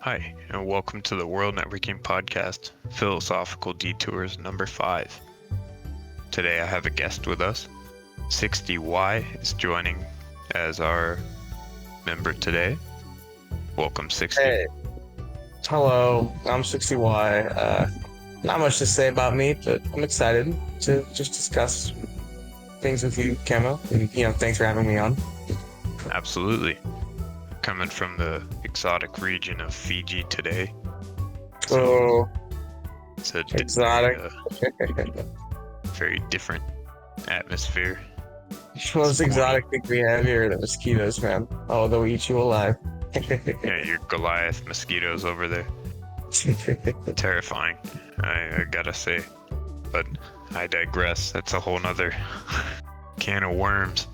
Hi, and welcome to the World Networking Podcast, Philosophical Detours number 5. Today I have a guest with us. SixtyWhy is joining as our member today. Welcome, 60. Hey, hello, I'm SixtyWhy. Not much to say about me, but I'm excited to just discuss things with you, Kemo. And, thanks for having me on. Absolutely. Coming from the exotic region of Fiji today. Oh, It's a exotic. very different atmosphere. Most exotic Squirmy. thing we have here are the mosquitoes, man. Oh, they'll eat you alive. Yeah, your Goliath mosquitoes over there. Terrifying, I gotta say. But I digress. That's a whole nother can of worms.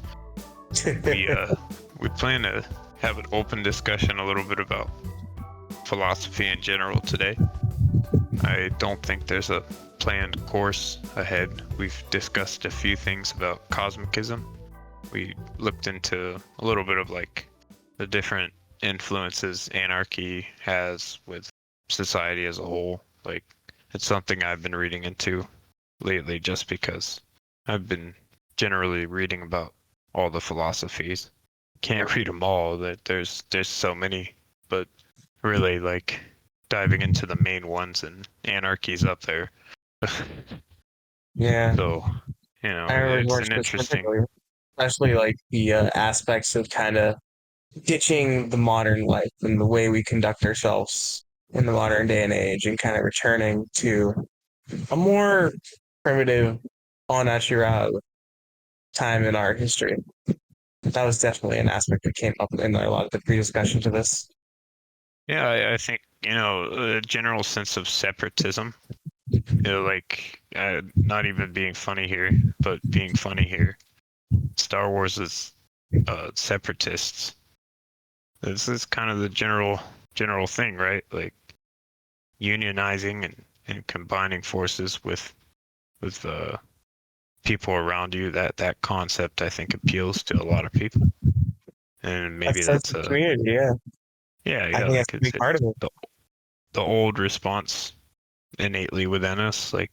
We plan to have an open discussion a little bit about philosophy in general today. I don't think there's a planned course ahead. We've discussed a few things about cosmicism. We looked into a little bit of like the different influences anarchy has with society as a whole. Like, it's something I've been reading into lately just because I've been generally reading about all the philosophies. Can't read them all, that there's so many, but really like diving into the main ones, and anarchy's up there. Yeah, So, I remember it's more an interesting. specifically, especially like the aspects of kind of ditching the modern life and the way we conduct ourselves in the modern day and age and kind of returning to a more primitive, au naturel time in our history. That was definitely an aspect that came up in a lot of the pre-discussion to this. Yeah, I think, a general sense of separatism, like not even being funny here, but being funny here. Star Wars is separatists. This is kind of the general thing, right? Like unionizing and combining forces with people around you. That concept, I think, appeals to a lot of people, and That maybe sense that's of a community, yeah. I yeah, think that's like a big it's part of it. the old response innately within us, like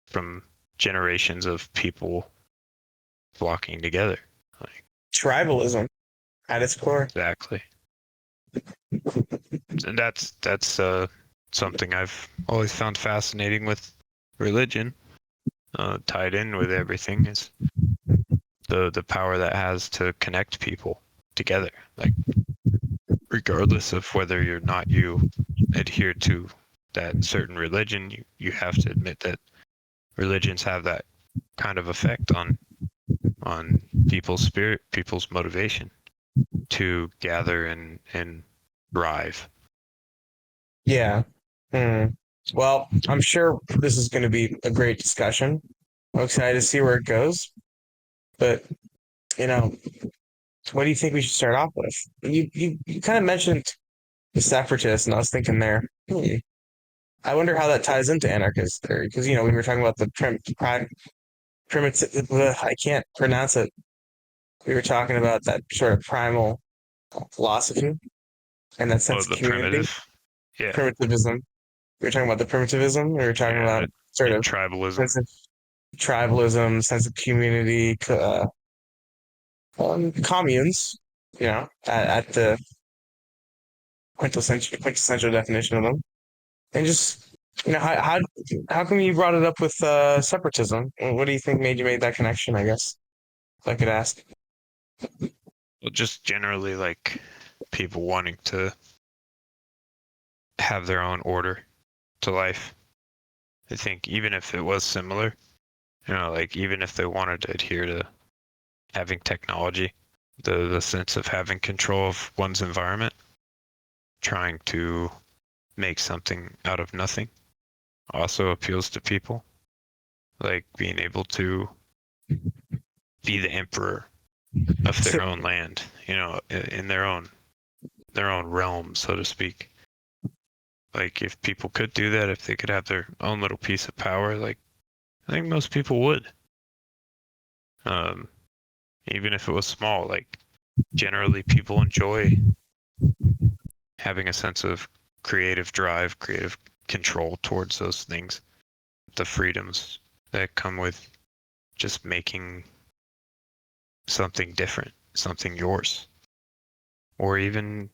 from generations of people flocking together. Like, Tribalism at its core. exactly. And that's something I've always found fascinating with religion, tied in with everything, is the power that has to connect people together. Like, regardless of whether you're not you adhere to that certain religion, you have to admit that religions have that kind of effect on people's spirit, people's motivation to gather and thrive. Yeah. Hmm. Well, I'm sure this is going to be a great discussion. I'm excited to see where it goes. But, you know, what do you think we should start off with? You kind of mentioned the separatists, and I was thinking there, I wonder how that ties into anarchist theory. Because, we were talking about the primitive, I can't pronounce it. We were talking about that sort of primal philosophy and that Oh, sense of the community, primitive, yeah, primitivism. We were talking about the primitivism. We were talking yeah, about sort and of tribalism. sense of tribalism, sense of community, communes. At the quintessential definition of them, and just how come you brought it up with separatism? What do you think made you make that connection? I guess if I could ask. Well, just generally like people wanting to have their own order to life. I think even if it was similar, like even if they wanted to adhere to having technology, the sense of having control of one's environment, trying to make something out of nothing also appeals to people. Like being able to be the emperor of their own land, in their own realm, so to speak. Like if people could do that, if they could have their own little piece of power, like I think most people would. Um, Even if it was small, like generally people enjoy having a sense of creative drive, creative control towards those things, the freedoms that come with just making something different, something yours, or even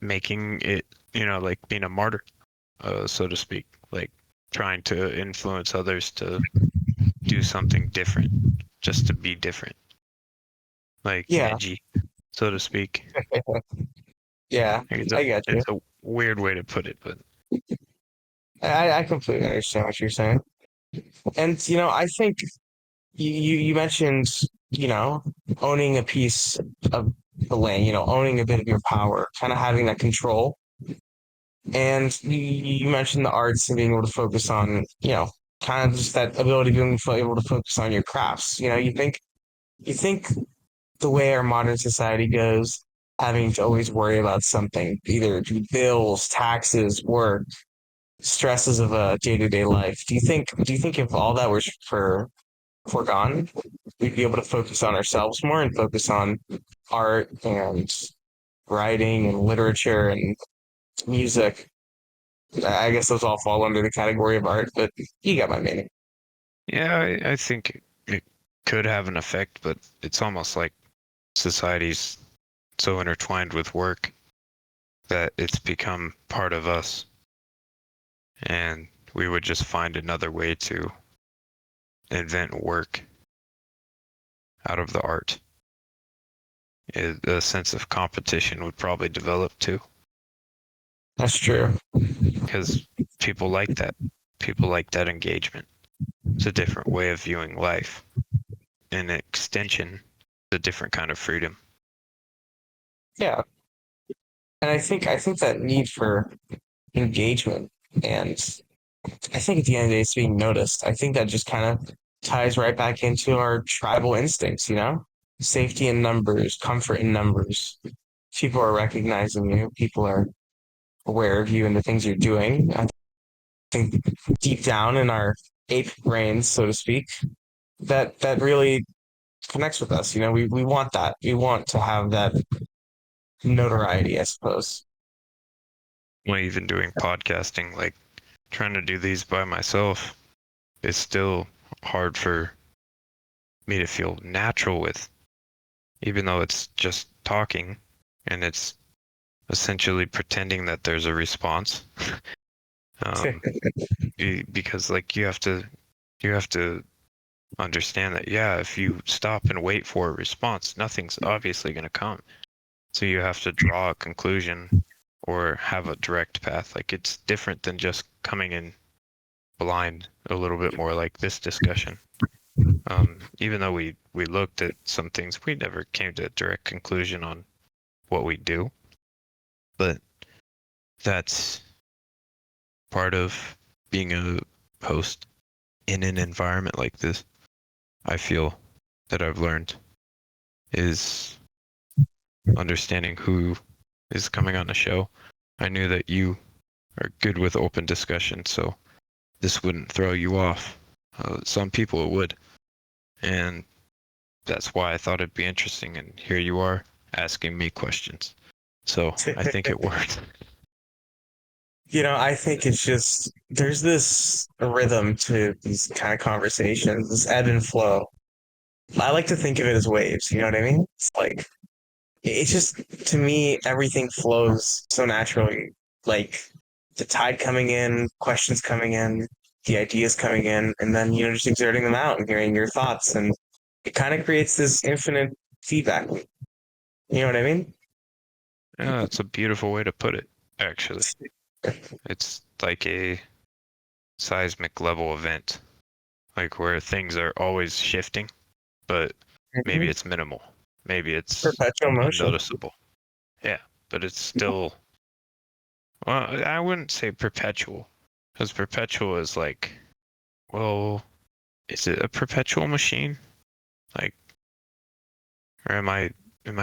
making it, like being a martyr, so to speak, like trying to influence others to do something different, just to be different, like Yeah. edgy, so to speak. Yeah, It's a, I get you. it's a weird way to put it, but I completely understand what you're saying. And, I think you mentioned, owning a piece of the land, owning a bit of your power, kind of having that control. And you mentioned the arts and being able to focus on, kind of just that ability of being able to focus on your crafts. You think the way our modern society goes, having to always worry about something, either bills, taxes, work, stresses of a day-to-day life. Do you think if all that was foregone, we'd be able to focus on ourselves more and focus on art and writing and literature and music? I guess those all fall under the category of art, but you get my meaning. yeah, I think it could have an effect, but it's almost like society's so intertwined with work that it's become part of us, and we would just find another way to invent work out of the art. A sense of competition would probably develop too, That's true. because people like that. People like that engagement. It's a different way of viewing life. In extension, a different kind of freedom. Yeah, and I think that need for engagement and I think at the end of the day, it's being noticed. I think that just kind of ties right back into our tribal instincts, safety in numbers, comfort in numbers. People are recognizing you, people are aware of you and the things you're doing. I think deep down in our ape brains, so to speak, that really connects with us. We want that. We want to have that notoriety, I suppose. Well, even doing podcasting, like trying to do these by myself, is still hard for me to feel natural with, even though it's just talking and it's essentially pretending that there's a response. um, because like you have to understand that, yeah, if you stop and wait for a response, nothing's obviously going to come. So you have to draw a conclusion or have a direct path. Like it's different than just coming in blind, a little bit more like this discussion. Even though we looked at some things, we never came to a direct conclusion on what we do. But that's part of being a host in an environment like this. I feel that I've learned is understanding who is coming on the show. I knew that you are good with open discussion, so this wouldn't throw you off. Some people it would, and that's why I thought it'd be interesting. And here you are asking me questions, so I think it worked. I think it's just there's this rhythm to these kind of conversations, this ebb and flow. I like to think of it as waves, you know what I mean? It's like it's just to me everything flows so naturally. Like the tide coming in, questions coming in, the ideas coming in, and then just exerting them out and hearing your thoughts and it kind of creates this infinite feedback loop. You know what I mean? Yeah, that's a beautiful way to put it, actually. It's like a seismic level event, like where things are always shifting, but maybe Mhm. it's minimal. Maybe it's Perpetual motion. unnoticeable. Yeah, but it's still, well, I wouldn't say perpetual, because perpetual is like, well, is it a perpetual machine? Like, or am I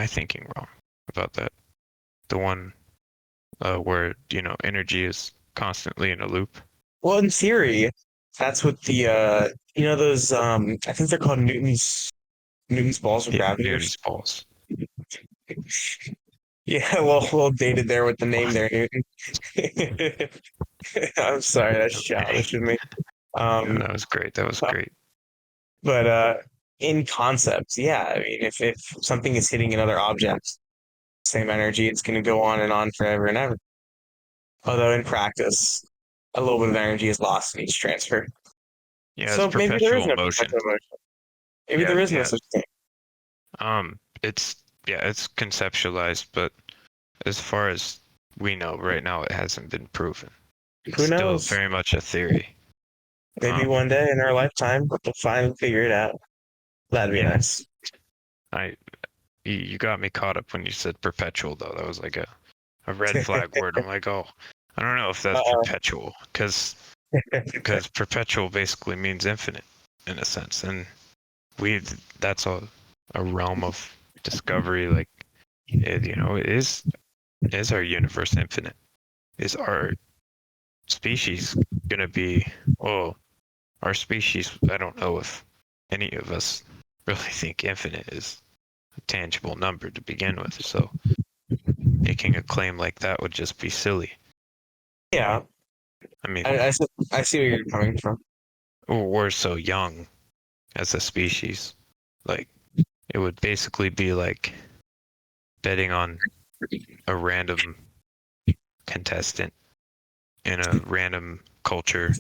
thinking wrong about that? The one where, energy is constantly in a loop. Well, in theory, that's what the those I think they're called Newton's balls of Yeah, gravity or Newton's balls. Yeah, well, a little dated there with the name there, Newton. I'm sorry, that's Okay. childish of me. No, Um, that was great. That was great. but in concept, yeah, I mean, if something is hitting another object, same energy, it's going to go on and on forever and ever. Although in practice, a little bit of energy is lost in each transfer. Yeah, it's So maybe there is perpetual no motion. perpetual motion. Maybe Yeah, there is no yeah. such thing. It's yeah, it's conceptualized, but as far as we know right now, it hasn't been proven. It's Who still knows? very much a theory. Maybe Um, one day in our lifetime we'll finally figure it out. That'd be yeah, nice. I you got me caught up when you said perpetual though. That was like a red flag word. I'm like, oh, I don't know if that's Uh, perpetual because perpetual basically means infinite in a sense, and we that's a realm of discovery. Like it, is our universe infinite? Is our species gonna be? Well, our species. I don't know if any of us really think infinite is a tangible number to begin with. So making a claim like that would just be silly. yeah, I mean, I see where you're coming from. we're so young as a species. Like, it would basically be like betting on a random contestant in a random culture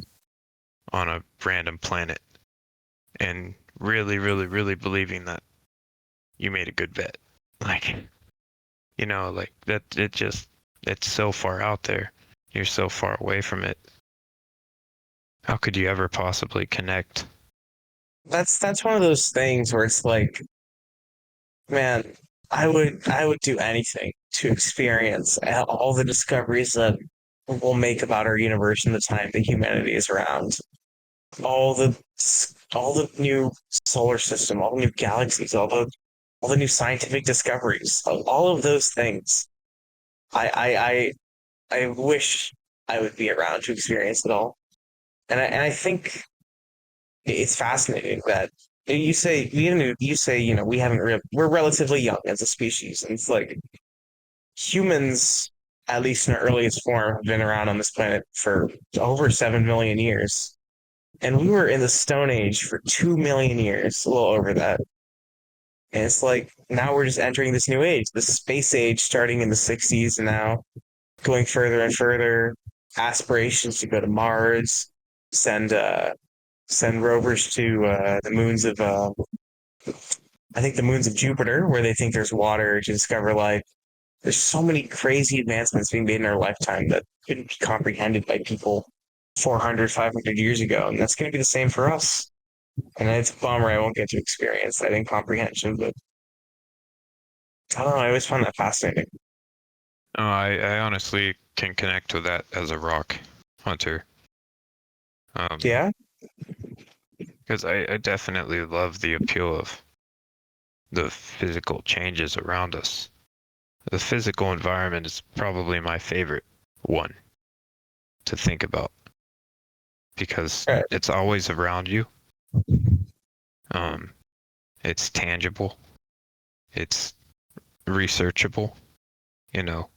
on a random planet and really, really, really believing that you made a good bet. Like, like that, it's so far out there. You're so far away from it. How could you ever possibly connect? That's one of those things where it's like, man, I would do anything to experience all the discoveries that we'll make about our universe in the time that humanity is around. All the all the new solar system, all the new galaxies, all the new scientific discoveries, all of those things. I wish I would be around to experience it all. And I think it's fascinating that you say we haven't we're relatively young as a species, and it's like humans, at least in their earliest form, have been around on this planet for over 7 million years, and we were in the Stone Age for 2 million years, a little over that. And it's like now we're just entering this new age, the space age, starting in the '60s, and now going further and further. Aspirations to go to Mars, send send rovers to the moons of I think the moons of Jupiter, where they think there's water to discover life. There's so many crazy advancements being made in our lifetime that couldn't be comprehended by people 400, 500 years ago. And that's going to be the same for us. And it's a bummer I won't get to experience that incomprehension, but I don't know. I always found that fascinating. No, I honestly can connect with that as a rock hunter. Yeah. Because I definitely love the appeal of the physical changes around us. The physical environment is probably my favorite one to think about because Right. it's always around you. Um, it's tangible. It's researchable. You know,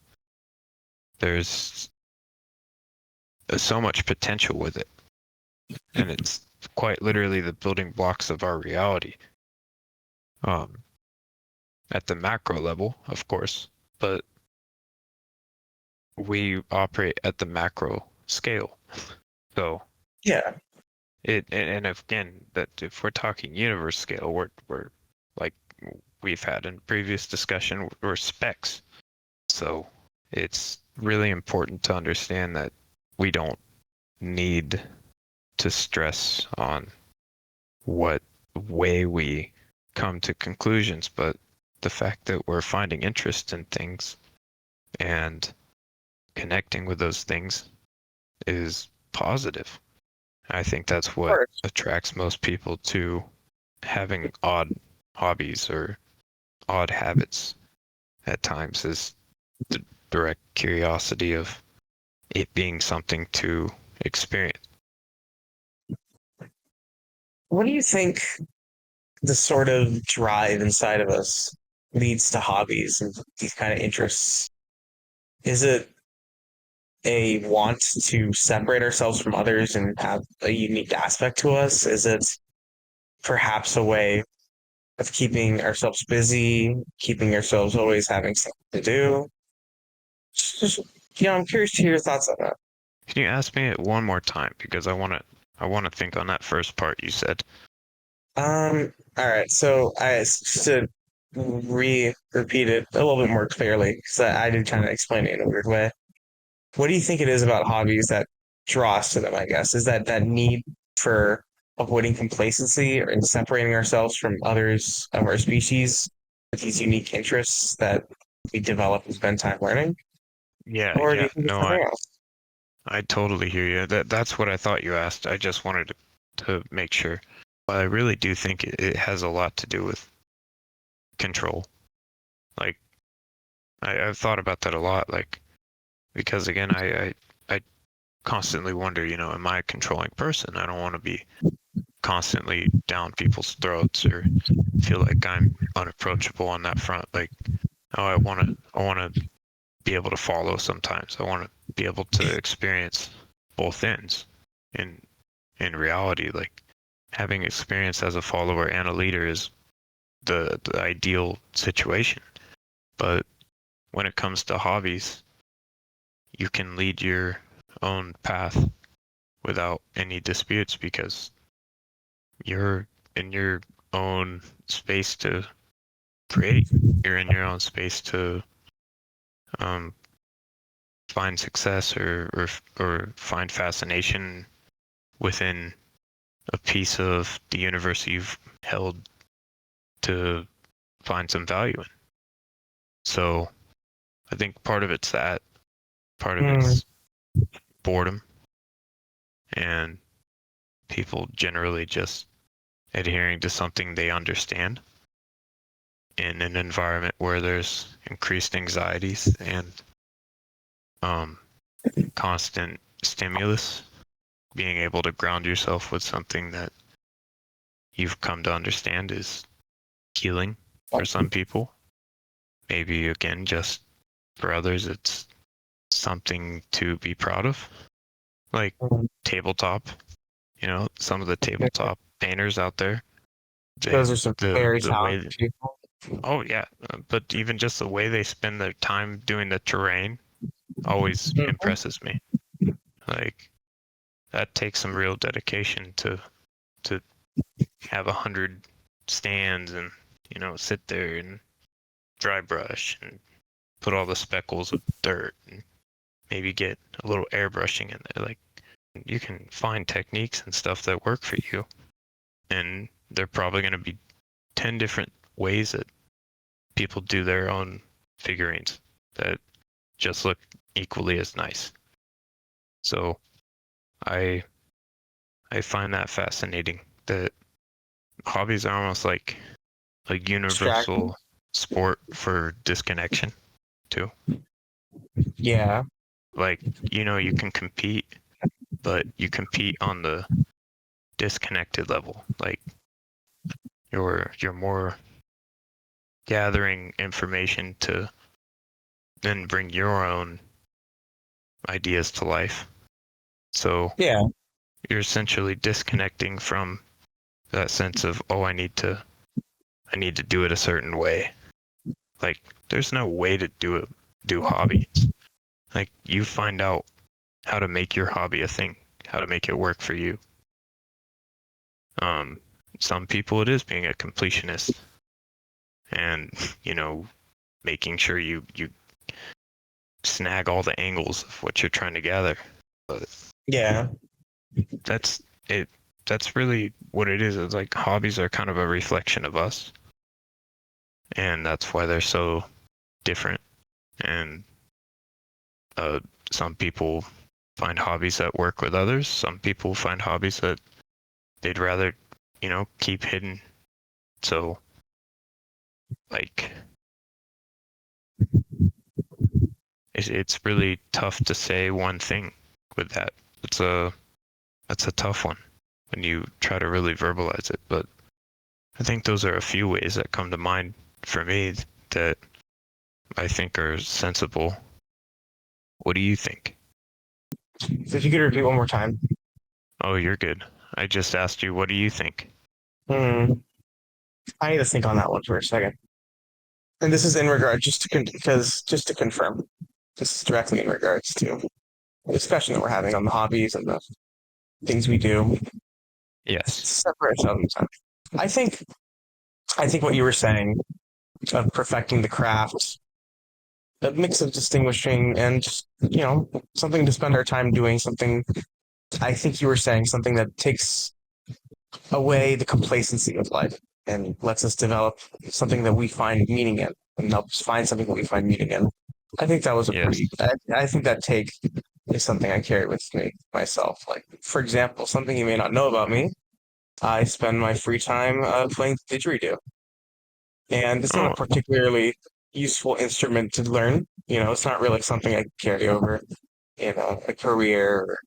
there's so much potential with it, and it's quite literally the building blocks of our reality. Um, at the macro level, of course, but we operate at the macro scale. So Yeah. and again, that if we're talking universe scale, we're like we've had in previous discussion, we're specks. So it's really important to understand that we don't need to stress on what way we come to conclusions, but the fact that we're finding interest in things and connecting with those things is positive. I think that's Of what course. attracts most people to having odd hobbies or odd habits at times is the direct curiosity of it being something to experience. What do you think the sort of drive inside of us? leads to hobbies and these kind of interests? Is it a want to separate ourselves from others and have a unique aspect to us? Is it perhaps a way of keeping ourselves busy, keeping ourselves always having something to do? Just, I'm curious to hear your thoughts on that. Can you ask me it one more time because I want to think on that first part you said. All right. So just to repeat it a little bit more clearly, because I did kind of explain it in a weird way. What do you think it is about hobbies that draw us to them? I guess is that need for avoiding complacency or in separating ourselves from others of our species with these unique interests that we develop and spend time learning, Yeah, or do yeah. you think it's No, something else? I totally hear you. That's what I thought you asked. I just wanted to make sure. But I really do think it has a lot to do with control. Like I've thought about that a lot. Like because again, I constantly wonder, am I a controlling person? I don't want to be constantly down people's throats or feel like I'm unapproachable on that front. Like, oh, I want to be able to follow sometimes. I want to be able to experience both ends in in reality. Like having experience as a follower and a leader is the ideal situation. But when it comes to hobbies, you can lead your own path without any disputes because you're in your own space to create. You're in your own space to um, find success or find fascination within a piece of the universe you've held to find some value in. So I think part of it's that, part of Hmm. it's boredom, and people generally just adhering to something they understand in an environment where there's increased anxieties and um, constant stimulus. Being able to ground yourself with something that you've come to understand is healing for some people. Maybe again, just for others, it's something to be proud of, like tabletop. Some of the tabletop painters out there, they Those are some the very the way. talented people. Oh yeah, but even just the way they spend their time doing the terrain always Mhm. impresses me. Like that takes some real dedication to have 100 stands and sit there and dry brush and put all the speckles of dirt and maybe get a little airbrushing in there. Like you can find techniques and stuff that work for you, and they're probably going to be 10 different ways that people do their own figurines that just look equally as nice. So I I find that fascinating that hobbies are almost like a Distracting. universal sport for disconnection too. Yeah. Like, you can compete, but you compete on the disconnected level. Like you're more gathering information to then bring your own ideas to life. So Yeah. you're essentially disconnecting from that sense of, oh, I need to do it a certain way. Like there's no way to do hobbies. Like you find out how to make your hobby a thing, how to make it work for you. Um, some people it is being a completionist and, making sure you snag all the angles of what you're trying to gather. But Yeah. that's it. That's really what it is. It's like hobbies are kind of a reflection of us, and that's why they're so different. And uh, some people find hobbies that work with others. Some people find hobbies that they'd rather, keep hidden. So, like, it's really tough to say one thing with that. It's a that's a tough one when you try to really verbalize it. But I think those are a few ways that come to mind for me that I think are sensible. What do you think? So if you could repeat one more time. Oh, you're good. I just asked you, what do you think? Hmm. I need to think on that one for a second. And this is in regard just to confirm, this is directly in regards to the discussion that we're having on the hobbies and the things we do. Yes. Separate sometimes. I think I think what you were saying of perfecting the craft, a mix of distinguishing and just, something to spend our time doing, something I think you were saying something that takes away the complacency of life and lets us develop something that we find meaning in and helps find something that we find meaning in. I think that was Yes. I think that take is something I carry with me myself. Like, for example, something you may not know about me, I spend my free time playing the didgeridoo. And it's not a Oh, particularly useful instrument to learn. It's not really something I can carry over in a career or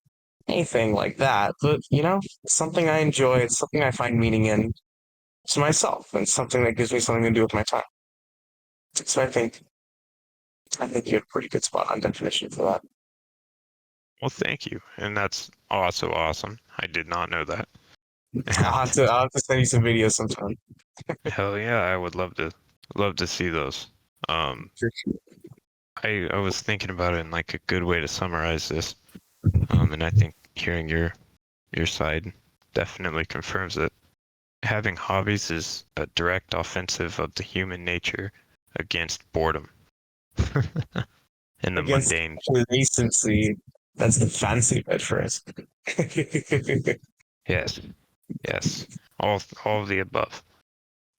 anything like that. But, it's something I enjoy. It's something I find meaning in to myself and something that gives me something to do with my time. So I think you have a pretty good spot on definition for that. well, thank you. And that's also awesome. I did not know that. I'll have And to, I'll have to send you some videos sometime. hell yeah, I would love to see those. Um, I was thinking about it, and like a good way to summarize this. And I think hearing your side definitely confirms it. Having hobbies is a direct offensive of the human nature against boredom and the Against mundane. recency, that's the fancy bit for us. Yes, yes, all of the above.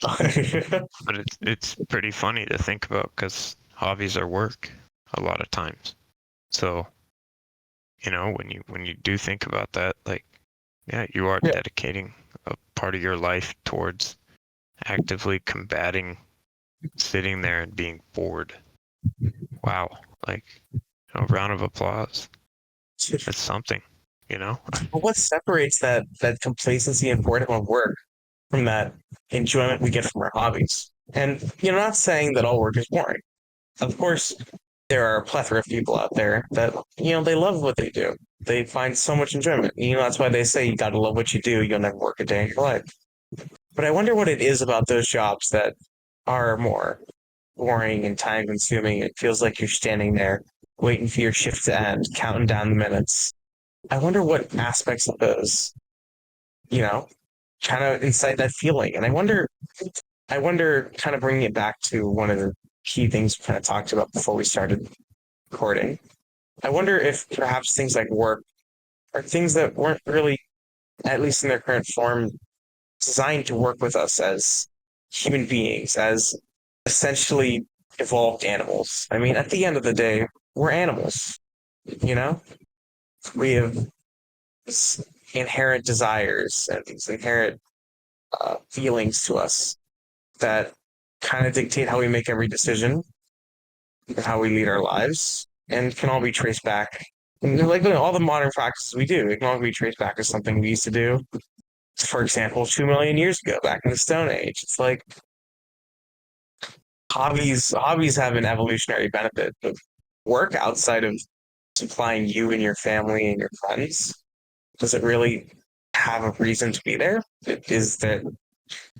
But it's pretty funny to think about because hobbies are work a lot of times. So, when you do think about that, like, yeah, you are Yeah. dedicating a part of your life towards actively combating sitting there and being bored. Wow. Like, round of applause. That's something, you know? But what separates that complacency and boredom of work from that enjoyment we get from our hobbies? And not saying that all work is boring. Of course, there are a plethora of people out there that they love what they do. They find so much enjoyment. That's why they say you got to love what you do. You'll never work a day in your life. But I wonder what it is about those jobs that are more boring and time consuming. It feels like you're standing there waiting for your shift to end, counting down the minutes. I wonder what aspects of those, you know, kind of incite that feeling. And I wonder, kind of bringing it back to one of the key things we kind of talked about before we started recording. I wonder if perhaps things like work are things that weren't really, at least in their current form, designed to work with us as human beings, as essentially evolved animals. I mean, at the end of the day, we're animals, you know? We have these inherent desires and these inherent feelings to us that kind of dictate how we make every decision and how we lead our lives and can all be traced back. And like all the modern practices we do, it can all be traced back to something we used to do, for example, 2 million years ago, back in the Stone Age. It's like hobbies have an evolutionary benefit, but work outside of supplying you and your family and your friends, does it really have a reason to be there? Is there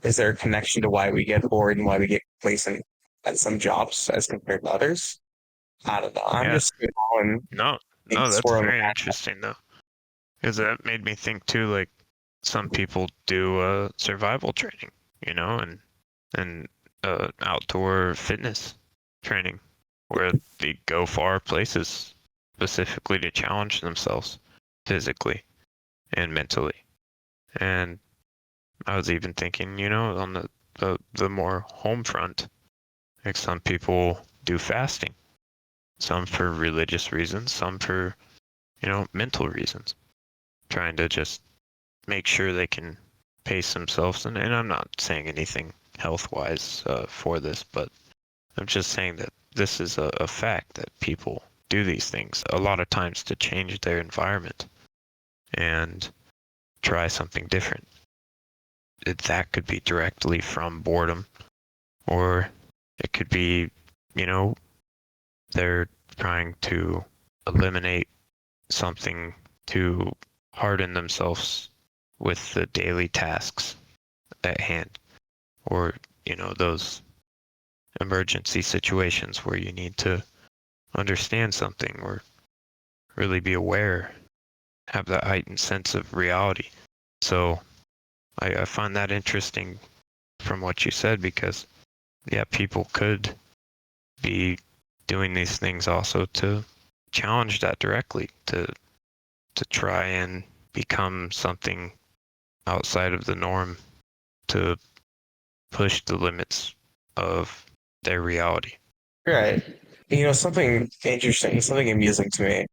a connection to why we get bored and why we get complacent at some jobs as compared to others? I don't know. I'm Yeah. just spitballing No, and no, that's swirling. very interesting though. Because that made me think too, like some people do survival training, and outdoor fitness training where they go far places specifically to challenge themselves physically and mentally. And I was even thinking, on the more home front, like some people do fasting, some for religious reasons, some for, mental reasons, trying to just make sure they can pace themselves. And I'm not saying anything health wise for this, but I'm just saying that this is a fact that people do these things a lot of times to change their environment and try something different. That could be directly from boredom, or it could be, they're trying to eliminate something to harden themselves with the daily tasks at hand, or those emergency situations where you need to understand something or really be aware, have that heightened sense of reality. So I find that interesting from what you said, because yeah, people could be doing these things also to challenge that directly, to try and become something outside of the norm, to push the limits of their reality. Right. Something interesting, something amusing to me.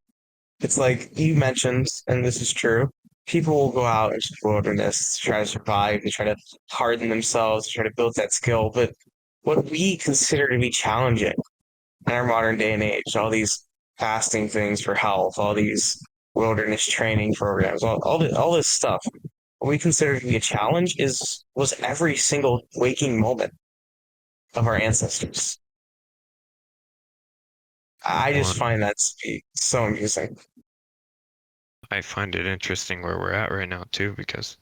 It's like you mentioned, and this is true, people will go out into the wilderness to try to survive, they try to harden themselves, try to build that skill. But what we consider to be challenging in our modern day and age, all these fasting things for health, all these wilderness training programs, all this stuff, what we consider to be a challenge was every single waking moment of our ancestors. I just One, find that to be so amusing. I find it interesting where we're at right now too, because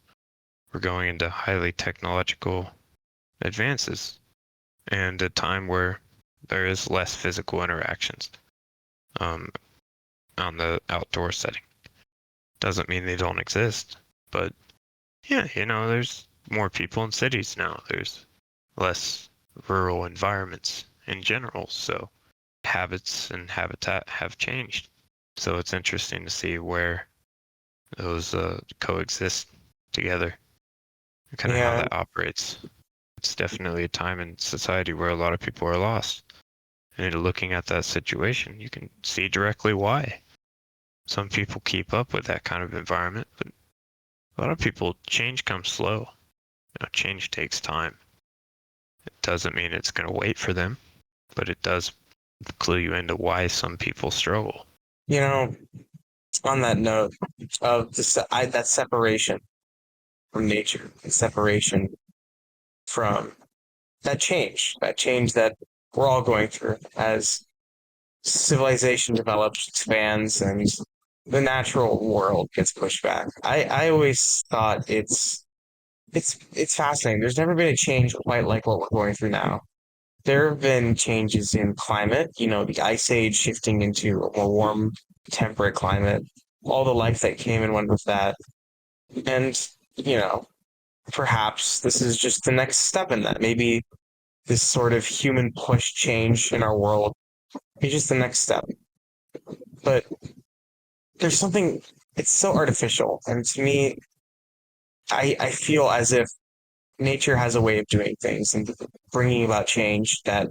we're going into highly technological advances and a time where there is less physical interactions um, on the outdoor setting. Doesn't mean they don't exist, but yeah, there's more people in cities now. There's less rural environments in general, so habits and habitat have changed. So it's interesting to see where those coexist together, and kind of how Yeah, that operates. It's definitely a time in society where a lot of people are lost. And looking at that situation, you can see directly why. Some people keep up with that kind of environment, but a lot of people, change comes slow. Change takes time. It doesn't mean it's going to wait for them, but it does clue you into why some people struggle. you know, on that note of that separation from nature, the separation from that change that we're all going through as civilization develops, expands, and the natural world gets pushed back. I always thought it's fascinating. There's never been a change quite like what we're going through now. There have been changes in climate, the ice age shifting into a more warm, temperate climate, all the life that came and went with that. And, you know, perhaps this is just the next step in that. Maybe this sort of human push change in our world is just the next step. But there's something, it's so artificial. And to me, I feel as if nature has a way of doing things and bringing about change that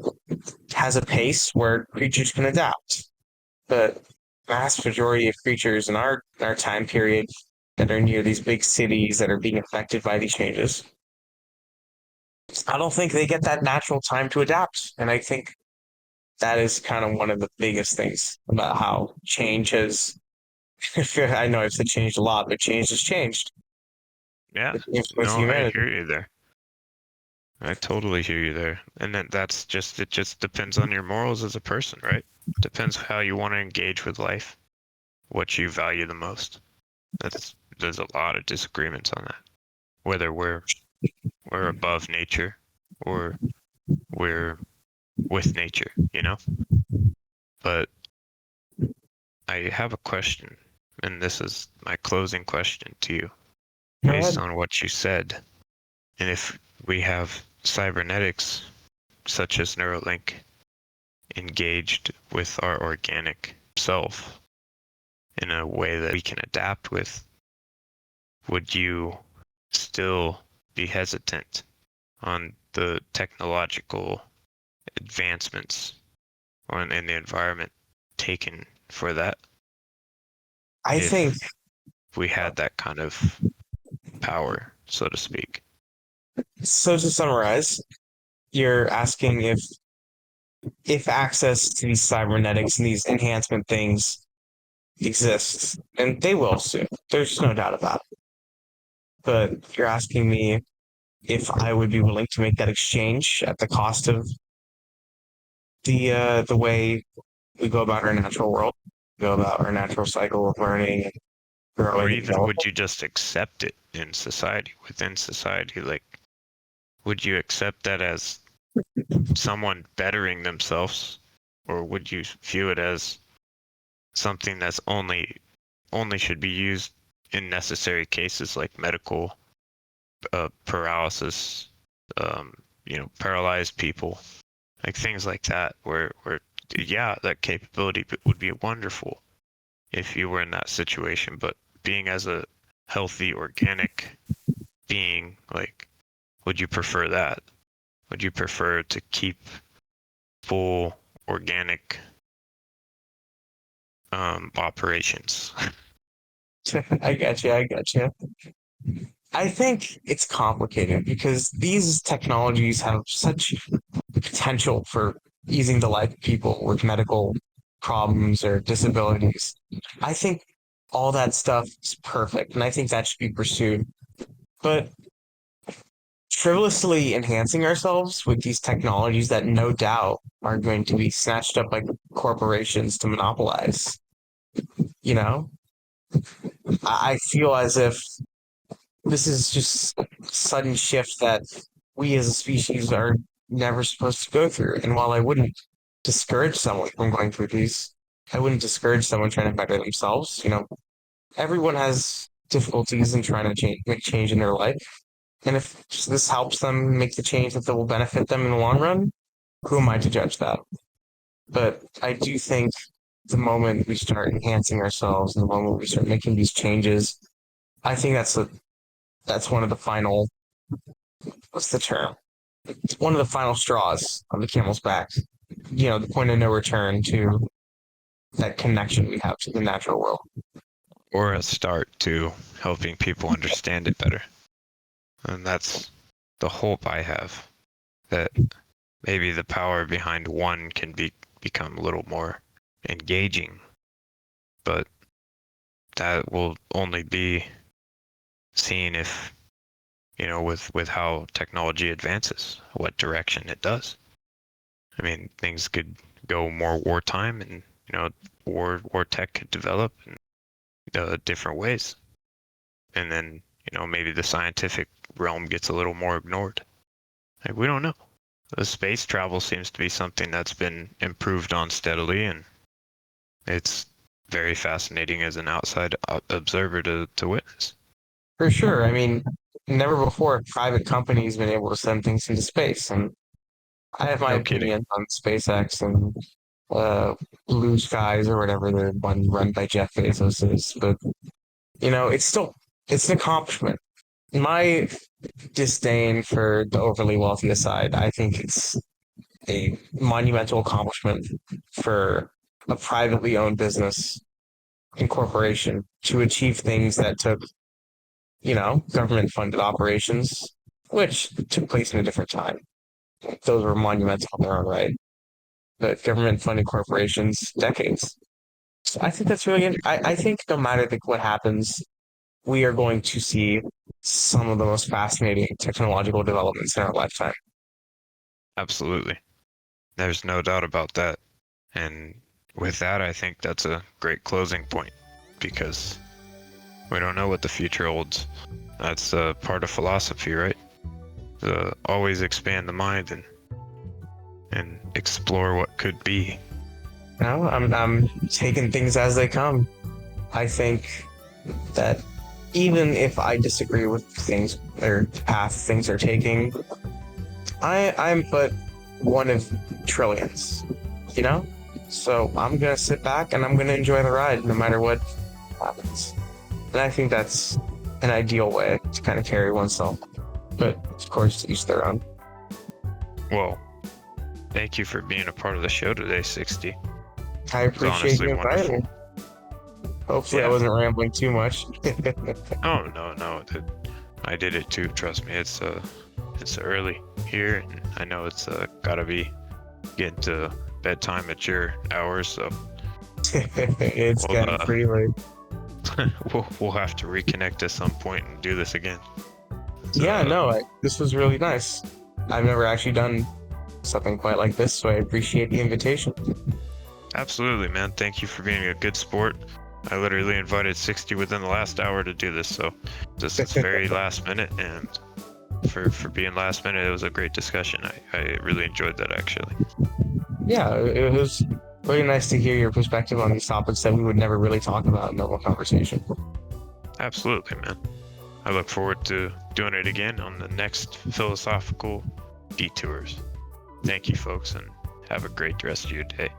has a pace where creatures can adapt. The vast majority of creatures in our time period that are near these big cities that are being affected by these changes, I don't think they get that natural time to adapt. And I think that is kind of one of the biggest things about how change has. I know I've said changed a lot, but change has changed Yeah, with no, I humanity. hear you there. I totally hear you there. And that's just, it just depends on your morals as a person, right? Depends how you want to engage with life, what you value the most. There's a lot of disagreements on that. Whether we're above nature or we're with nature, But I have a question, and this is my closing question to you, Go based ahead. on what you said. And if we have cybernetics, such as Neuralink, engaged with our organic self in a way that we can adapt with, would you still be hesitant on the technological advancements or in the environment taken for that, I think if we had that kind of power, so to speak? so. To summarize, you're asking if access to these cybernetics and these enhancement things exists, and they will soon. There's no doubt about it. But you're asking me if I would be willing to make that exchange at the cost of the way we go about our natural world, go about our natural cycle of learning and Or growing and even developing. would you just accept it in society, within society? Like, would you accept that as someone bettering themselves, or would you view it as something that's only should be used in necessary cases like medical paralysis, um, paralyzed people, like things like that, where yeah, that capability would be wonderful if you were in that situation, but being as a healthy, organic being, like, would you prefer that? Would you prefer to keep full organic operations? I got you. I got you. I think it's complicated because these technologies have such potential for easing the life of people with medical problems or disabilities. I think all that stuff is perfect, and I think that should be pursued. But frivolously enhancing ourselves with these technologies that no doubt are going to be snatched up by corporations to monopolize, you know, I feel as if this is just a sudden shift that we as a species are never supposed to go through. And while I wouldn't discourage someone from going through these, I wouldn't discourage someone trying to better themselves. Everyone has difficulties in trying to make change in their life. And if this helps them make the change that will benefit them in the long run, who am I to judge that? But I do think the moment we start enhancing ourselves and the moment we start making these changes, I think that's one of the final, what's the term? One of the final straws on the camel's back. The point of no return to that connection we have to the natural world. Or a start to helping people understand it better. And that's the hope I have, that maybe the power behind one can become a little more engaging, but that will only be seen if, with how technology advances, what direction it does. I mean, things could go more wartime, and war tech could develop in different ways, and then maybe the scientific realm gets a little more ignored. Like, we don't know. The space travel seems to be something that's been improved on steadily, and it's very fascinating as an outside observer to witness. For sure. I mean, never before have private companies been able to send things into space. And I have my No kidding. opinion on SpaceX and uh, Blue Skies or whatever the one run by Jeff Bezos is. But, it's an accomplishment. My disdain for the overly wealthy aside, I think it's a monumental accomplishment for a privately owned business and corporation to achieve things that took, government funded operations, which took place in a different time. Those were monumental in their own right. But government funded corporations, decades. So I think that's really, I think no matter what happens, we are going to see some of the most fascinating technological developments in our lifetime. Absolutely. There's no doubt about that. And with that, I think that's a great closing point, because we don't know what the future holds. That's part of philosophy, right? Always expand the mind and explore what could be. No, I'm taking things as they come. I think that even if I disagree with things or path things are taking, I'm but one of trillions, you know? So I'm gonna sit back and I'm gonna enjoy the ride no matter what happens. And I think that's an ideal way to kind of carry oneself. But of course, each their own. Well, thank you for being a part of the show today, 60. I It was appreciate honestly you inviting me. wonderful. Hopefully, I Yeah. wasn't rambling too much. Oh, no. I did it too. Trust me. It's early here, and I know it's gotta be getting to bedtime at your hours, so It's we'll getting pretty late. we'll have to reconnect at some point and do this again. Yeah, So, no, this was really nice. I've never actually done something quite like this, so I appreciate the invitation. Absolutely, man. Thank you for being a good sport. I literally invited 60 within the last hour to do this, so this is very last minute, and for being last minute, it was a great discussion. I really enjoyed that, actually. Yeah, it was really nice to hear your perspective on these topics that we would never really talk about in normal conversation. Absolutely, man. I look forward to doing it again on the next Philosophical Detours. Thank you, folks, and have a great rest of your day.